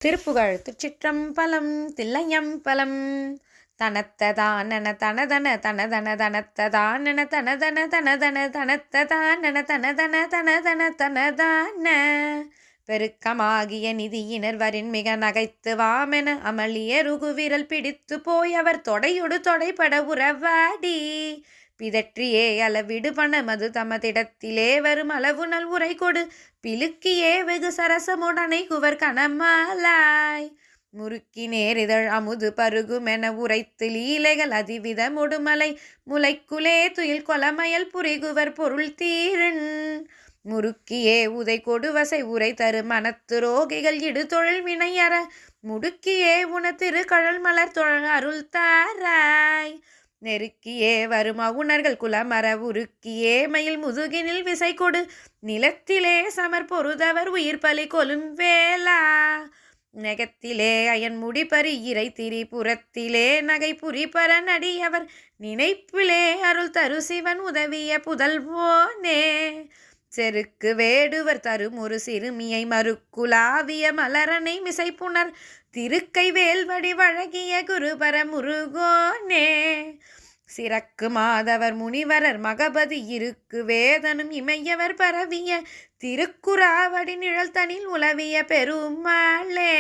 திருப்புகழ் திருச்சிற்றம்பலம் தில்லையம்பலம். தனத்ததானன தனதன தனதன தனத்ததானன தனதன தனதன தனத்ததானன தனதன தனதன தனதான பெருக்கமாகிய நிதியினர் வரின் மிக நகைத்து வாமென அமளிய ருகுவிரல் பிடித்து போய் அவர் தொடையொடு தொடைபட உறவாடி பிதற்றியே அளவிடு பணமது தமதிடத்திலே வரும் அளவு நல் உரை கொடு பிலுக்கியே வெகு சரசமுடனை குவர் கணமாலாய் முறுக்கி நேரிதழ் அமுது பருகுமென உரைத்து லீலைகள் அதிவித முடுமலை முளைக்குலே துயில் கொலமயல் புரிகுவர் பொருள் தீரன் முறுக்கியே உதை கொடுவசை உரை தரு மனத்து ரோகிகள் இடு தொழில் வினையற முடுக்கியே உன திருக்கழல் மலர் தொழல் அருள் தாராய் நெருக்கியே வரும் அவுணர்கள் குலமர உருக்கியே மயில் முதுகினில் விசை கொடு நிலத்திலே சமர் பொருதவர் உயிர் பலி கொலும் வேளா நெகத்திலே அயன் முடிபறி இறை திரிபுரத்திலே நகை புரிபர நடியவர் நினைப்பிலே அருள் தரு சிவன் உதவிய புதல்வோனே செருக்கு வேடுவர் தரும் ஒரு சிறுமியை மறுக்குலாவிய மலரனை மிசைப்புணர் திருக்கை வேல்வடி வழங்கிய குருபர முருகோனே சிறக்கு மாதவர் முனிவரர் மகபதி இருக்கு வேதனும் இமையவர் பரவிய திருக்குறாவடி நிழல் தனில் உலவிய பெருமாளே.